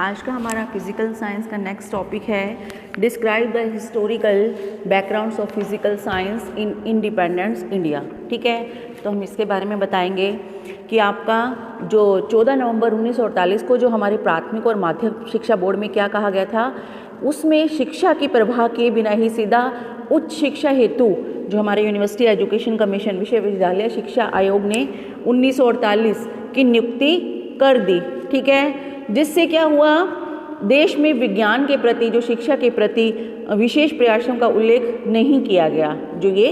आज का हमारा फिज़िकल साइंस का नेक्स्ट टॉपिक है describe the historical backgrounds of physical science in independence India. ठीक है, तो हम इसके बारे में बताएंगे कि आपका जो 14 नवंबर 1948 को जो हमारे प्राथमिक और माध्यमिक शिक्षा बोर्ड में क्या कहा गया था, उसमें शिक्षा की प्रवाह किए बिना ही सीधा उच्च शिक्षा हेतु जो हमारे यूनिवर्सिटी एजुकेशन कमीशन विश्वविद्यालय शिक्षा आयोग ने 1948 की नियुक्ति कर दी। ठीक है, जिससे क्या हुआ, देश में विज्ञान के प्रति जो शिक्षा के प्रति विशेष प्रयासों का उल्लेख नहीं किया गया। जो ये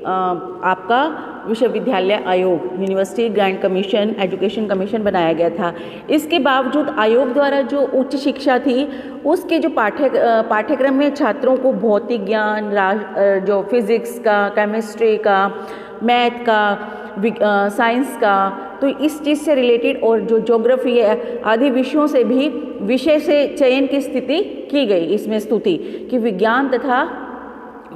आपका विश्वविद्यालय आयोग university grant commission education commission बनाया गया था। इसके बावजूद आयोग द्वारा जो उच्च शिक्षा थी उसके जो पाठ्यक्रम में छात्रों को भौतिक ज्ञान, जो फिज़िक्स का, केमिस्ट्री का, मैथ का, साइंस का, तो इस चीज़ से रिलेटेड और जो ज्योग्राफी है आदि विषयों से भी विषय से चयन की स्थिति की गई। इसमें स्तुति कि विज्ञान तथा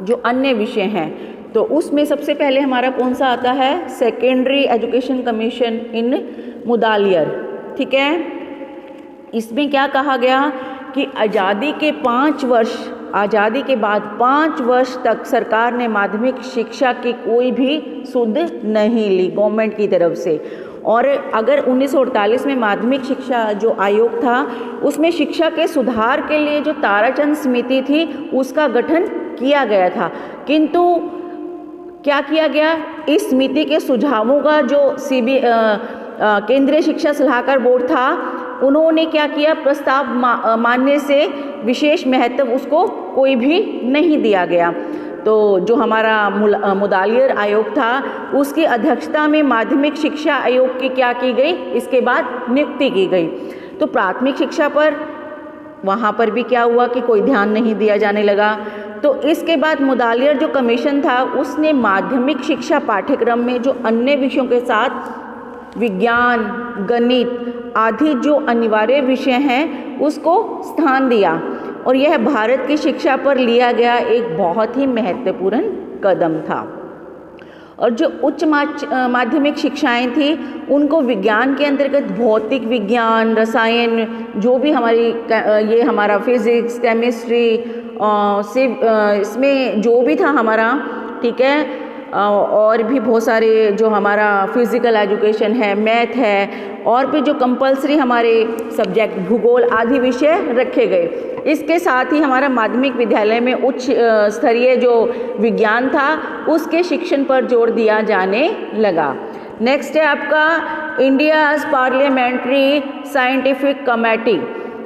जो अन्य विषय हैं, तो उसमें सबसे पहले हमारा कौन सा आता है, सेकेंडरी एजुकेशन कमीशन इन मुदालियर। ठीक है, इसमें क्या कहा गया कि आज़ादी के बाद 5 वर्ष तक सरकार ने माध्यमिक शिक्षा की कोई भी सुध नहीं ली गवर्नमेंट की तरफ से। और अगर 1948 में माध्यमिक शिक्षा जो आयोग था उसमें शिक्षा के सुधार के लिए जो ताराचंद समिति थी उसका गठन किया गया था, किंतु क्या किया गया, इस समिति के सुझावों का जो केंद्रीय शिक्षा सलाहकार बोर्ड था उन्होंने क्या किया, प्रस्ताव मानने से विशेष महत्व उसको कोई भी नहीं दिया गया। तो जो हमारा मुदालियर आयोग था उसकी अध्यक्षता में माध्यमिक शिक्षा आयोग की क्या की गई, इसके बाद नियुक्ति की गई। तो प्राथमिक शिक्षा पर वहाँ पर भी क्या हुआ कि कोई ध्यान नहीं दिया जाने लगा। तो इसके बाद मुदालियर जो कमीशन था उसने माध्यमिक शिक्षा पाठ्यक्रम में जो अन्य विषयों के साथ विज्ञान, गणित आदि जो अनिवार्य विषय हैं उसको स्थान दिया, और यह भारत की शिक्षा पर लिया गया एक बहुत ही महत्वपूर्ण कदम था। और जो उच्च माध्यमिक शिक्षाएं थी उनको विज्ञान के अंतर्गत भौतिक विज्ञान, रसायन, जो भी ये हमारा फिज़िक्स, केमिस्ट्री इसमें जो भी था हमारा, ठीक है, और भी बहुत सारे जो हमारा फिज़िकल एजुकेशन है, मैथ है, और भी जो कंपलसरी हमारे सब्जेक्ट भूगोल आदि विषय रखे गए। इसके साथ ही हमारा माध्यमिक विद्यालय में उच्च स्तरीय जो विज्ञान था उसके शिक्षण पर जोर दिया जाने लगा। नेक्स्ट है आपका इंडियाज़ पार्लियामेंट्री साइंटिफिक कमेटी।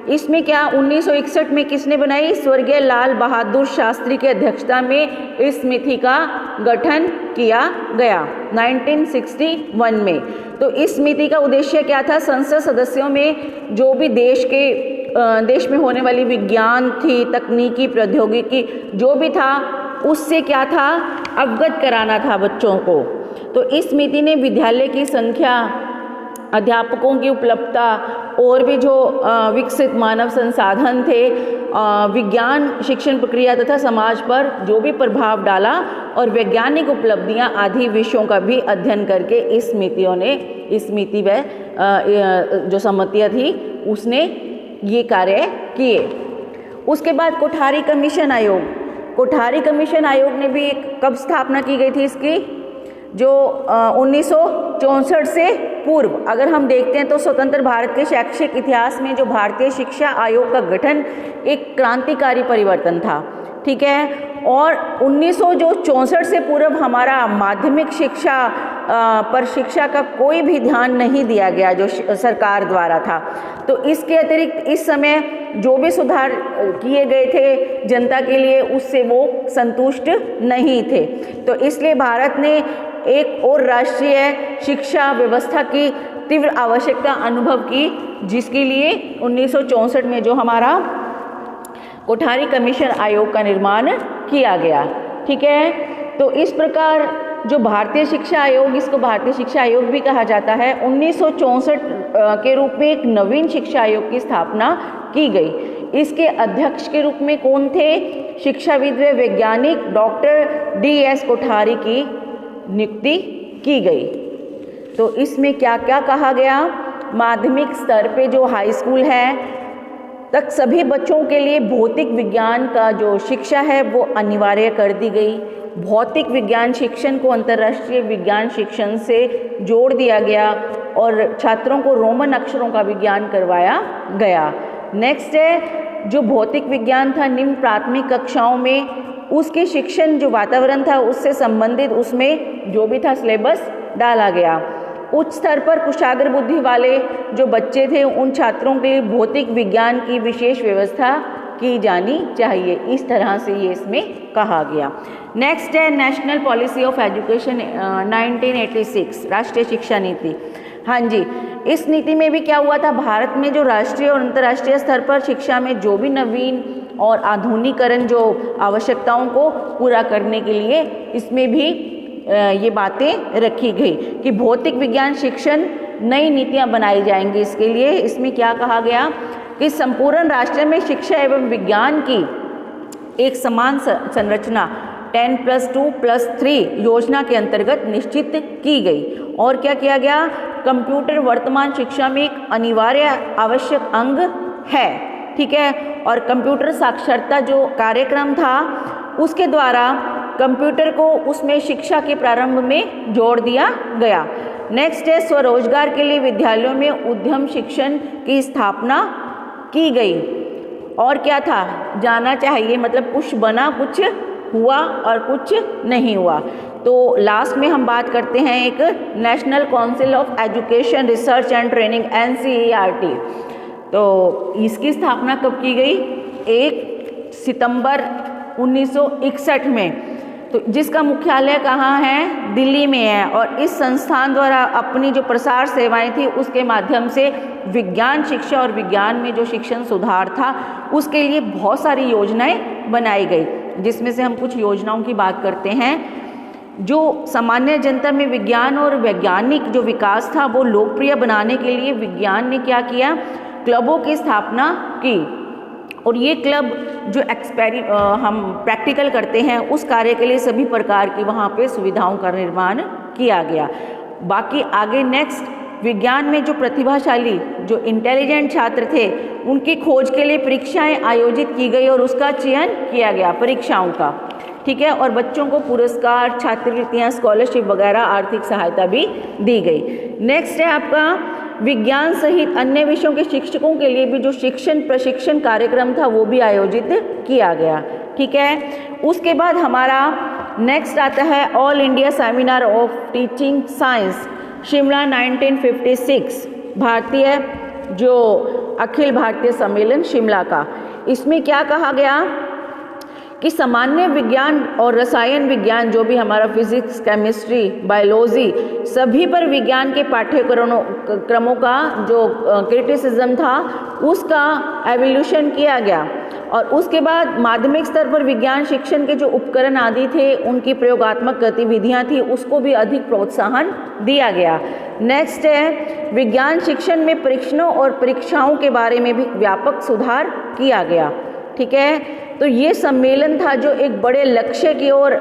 इसमें क्या 1961 में किसने बनाई, स्वर्गीय लाल बहादुर शास्त्री की अध्यक्षता में इस समिति का गठन किया गया 1961 में। तो इस समिति का उद्देश्य क्या था, संसद सदस्यों में जो भी देश में होने वाली विज्ञान थी, तकनीकी प्रौद्योगिकी जो भी था उससे क्या था, अवगत कराना था बच्चों को। तो इस समिति ने विद्यालय की संख्या, अध्यापकों की उपलब्धता और भी जो विकसित मानव संसाधन थे, विज्ञान शिक्षण प्रक्रिया तथा समाज पर जो भी प्रभाव डाला और वैज्ञानिक उपलब्धियां आदि विषयों का भी अध्ययन करके इस समिति व जो समितियां थी उसने ये कार्य किए। उसके बाद कोठारी कमीशन आयोग ने भी कब स्थापना की गई थी इसकी, जो 1964 से पूर्व अगर हम देखते हैं तो स्वतंत्र भारत के शैक्षिक इतिहास में जो भारतीय शिक्षा आयोग का गठन एक क्रांतिकारी परिवर्तन था। ठीक है, और 1964 से पूर्व हमारा माध्यमिक शिक्षा पर शिक्षा का कोई भी ध्यान नहीं दिया गया जो सरकार द्वारा था। तो इसके अतिरिक्त इस समय जो भी सुधार किए गए थे जनता के लिए उससे वो संतुष्ट नहीं थे। तो इसलिए भारत ने एक और राष्ट्रीय शिक्षा व्यवस्था की तीव्र आवश्यकता अनुभव की, जिसके लिए 1964 में जो हमारा कोठारी कमीशन आयोग का निर्माण किया गया। ठीक है, तो इस प्रकार जो भारतीय शिक्षा आयोग, इसको भारतीय शिक्षा आयोग भी कहा जाता है, 1964 के रूप में एक नवीन शिक्षा आयोग की स्थापना की गई। इसके अध्यक्ष के रूप में कौन थे, शिक्षाविद व वैज्ञानिक डॉक्टर DS कोठारी की नियुक्ति की गई। तो इसमें क्या क्या कहा गया, माध्यमिक स्तर पे जो हाई स्कूल है तक सभी बच्चों के लिए भौतिक विज्ञान का जो शिक्षा है वो अनिवार्य कर दी गई। भौतिक विज्ञान शिक्षण को अंतर्राष्ट्रीय विज्ञान शिक्षण से जोड़ दिया गया और छात्रों को रोमन अक्षरों का विज्ञान करवाया गया। नेक्स्ट है जो भौतिक विज्ञान था निम्न प्राथमिक कक्षाओं में उसके शिक्षण जो वातावरण था उससे संबंधित उसमें जो भी था सिलेबस डाला गया। उच्च स्तर पर कुशाग्र बुद्धि वाले जो बच्चे थे उन छात्रों के लिए भौतिक विज्ञान की विशेष व्यवस्था की जानी चाहिए। इस तरह से ये इसमें कहा गया। नेक्स्ट है नेशनल पॉलिसी ऑफ एजुकेशन 1986 राष्ट्रीय शिक्षा नीति। हाँ जी, इस नीति में भी क्या हुआ था, भारत में जो राष्ट्रीय और अंतर्राष्ट्रीय स्तर पर शिक्षा में जो भी नवीन और आधुनिकीकरण जो आवश्यकताओं को पूरा करने के लिए इसमें भी ये बातें रखी गई कि भौतिक विज्ञान शिक्षण नई नीतियां बनाई जाएंगी। इसके लिए इसमें क्या कहा गया कि संपूर्ण राष्ट्र में शिक्षा एवं विज्ञान की एक समान संरचना 10+2+3 योजना के अंतर्गत निश्चित की गई। और क्या किया गया, कंप्यूटर वर्तमान शिक्षा में एक अनिवार्य आवश्यक अंग है, ठीक है। और कंप्यूटर साक्षरता जो कार्यक्रम था उसके द्वारा कंप्यूटर को उसमें शिक्षा के प्रारंभ में जोड़ दिया गया। नेक्स्ट है स्वरोजगार के लिए विद्यालयों में उद्यम शिक्षण की स्थापना की गई। और क्या था, जाना चाहिए, मतलब कुछ बना, कुछ हुआ और कुछ नहीं हुआ। तो लास्ट में हम बात करते हैं एक national council of education research and training NCERT। तो इसकी स्थापना कब की गई, 1 सितंबर 1961 में। तो जिसका मुख्यालय कहाँ है, दिल्ली में है। और इस संस्थान द्वारा अपनी जो प्रसार सेवाएं थी उसके माध्यम से विज्ञान शिक्षा और विज्ञान में जो शिक्षण सुधार था उसके लिए बहुत सारी योजनाएं बनाई गई, जिसमें से हम कुछ योजनाओं की बात करते हैं। जो सामान्य जनता में विज्ञान और वैज्ञानिक जो विकास था वो लोकप्रिय बनाने के लिए विज्ञान ने क्या किया, क्लबों की स्थापना की। और ये क्लब जो हम प्रैक्टिकल करते हैं उस कार्य के लिए सभी प्रकार की वहाँ पे सुविधाओं का निर्माण किया गया। बाकी आगे नेक्स्ट, विज्ञान में जो प्रतिभाशाली जो इंटेलिजेंट छात्र थे उनकी खोज के लिए परीक्षाएं आयोजित की गई और उसका चयन किया गया परीक्षाओं का, ठीक है। और बच्चों को पुरस्कार, छात्रवृत्तियाँ, स्कॉलरशिप वगैरह आर्थिक सहायता भी दी गई। नेक्स्ट है आपका विज्ञान सहित अन्य विषयों के शिक्षकों के लिए भी जो शिक्षण प्रशिक्षण कार्यक्रम था वो भी आयोजित किया गया, ठीक है। उसके बाद हमारा नेक्स्ट आता है all India seminar of teaching science Shimla 1956, भारतीय जो अखिल भारतीय सम्मेलन शिमला का। इसमें क्या कहा गया कि सामान्य विज्ञान और रसायन विज्ञान जो भी हमारा फिजिक्स, केमिस्ट्री, बायोलॉजी सभी पर विज्ञान के पाठ्यक्रमों का जो क्रिटिसिज्म था उसका एवोल्यूशन किया गया। और उसके बाद माध्यमिक स्तर पर विज्ञान शिक्षण के जो उपकरण आदि थे उनकी प्रयोगात्मक गतिविधियां थी उसको भी अधिक प्रोत्साहन दिया गया। नेक्स्ट है विज्ञान शिक्षण में परीक्षणों और परीक्षाओं के बारे में भी व्यापक सुधार किया गया, ठीक है। तो ये सम्मेलन था जो एक बड़े लक्ष्य की ओर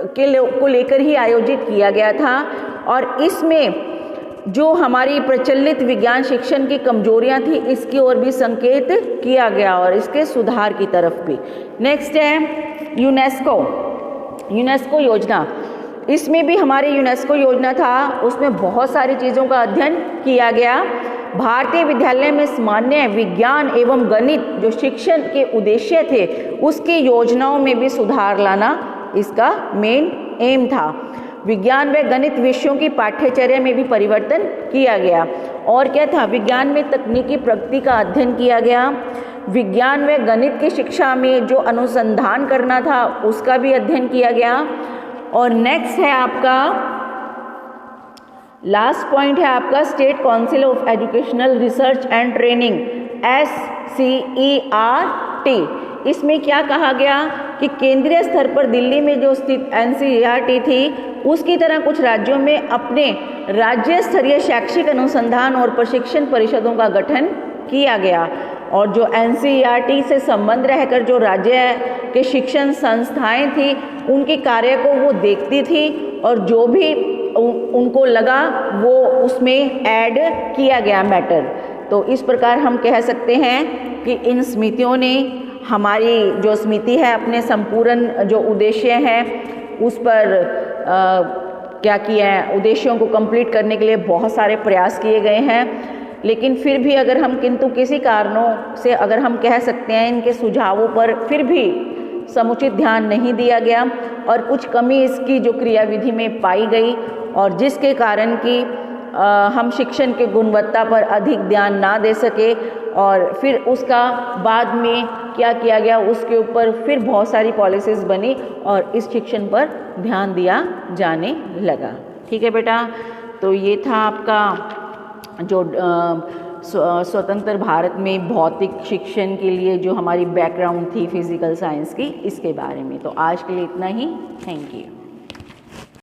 को लेकर ही आयोजित किया गया था। और इसमें जो हमारी प्रचलित विज्ञान शिक्षण की कमजोरियां थी इसकी ओर भी संकेत किया गया और इसके सुधार की तरफ भी। नेक्स्ट है यूनेस्को योजना। इसमें भी हमारी यूनेस्को योजना था, उसमें बहुत सारी चीज़ों का अध्ययन किया गया। भारतीय विद्यालय में सामान्य विज्ञान एवं गणित जो शिक्षण के उद्देश्य थे उसकी योजनाओं में भी सुधार लाना इसका मेन एम था। विज्ञान व गणित विषयों की पाठ्यचर्या में भी परिवर्तन किया गया। और क्या था, विज्ञान में तकनीकी प्रगति का अध्ययन किया गया। विज्ञान व गणित की शिक्षा में जो अनुसंधान करना था उसका भी अध्ययन किया गया। और नेक्स्ट है आपका लास्ट पॉइंट है आपका state council of educational research and training SCERT। इसमें क्या कहा गया कि केंद्रीय स्तर पर दिल्ली में जो स्थित NCERT थी उसकी तरह कुछ राज्यों में अपने राज्य स्तरीय शैक्षिक अनुसंधान और प्रशिक्षण परिषदों का गठन किया गया। और जो NCERT से संबंध रहकर जो राज्य के शिक्षण संस्थाएं थी उनके कार्य को वो देखती थी और जो भी उनको लगा वो उसमें ऐड किया गया मैटर। तो इस प्रकार हम कह सकते हैं कि इन समितियों ने हमारी जो समिति है अपने संपूर्ण जो उद्देश्य हैं उस पर क्या किया है, उद्देश्यों को कंप्लीट करने के लिए बहुत सारे प्रयास किए गए हैं। लेकिन फिर भी अगर हम किंतु किसी कारणों से अगर हम कह सकते हैं इनके सुझावों पर फिर भी समुचित ध्यान नहीं दिया गया और कुछ कमी इसकी जो क्रियाविधि में पाई गई और जिसके कारण कि हम शिक्षण की गुणवत्ता पर अधिक ध्यान ना दे सके और फिर उसका बाद में क्या किया गया, उसके ऊपर फिर बहुत सारी पॉलिसीज़ बनी और इस शिक्षण पर ध्यान दिया जाने लगा। ठीक है बेटा, तो ये था आपका जो स्वतंत्र भारत में भौतिक शिक्षण के लिए जो हमारी बैकग्राउंड थी फिज़िकल साइंस की, इसके बारे में। तो आज के लिए इतना ही। Thank you.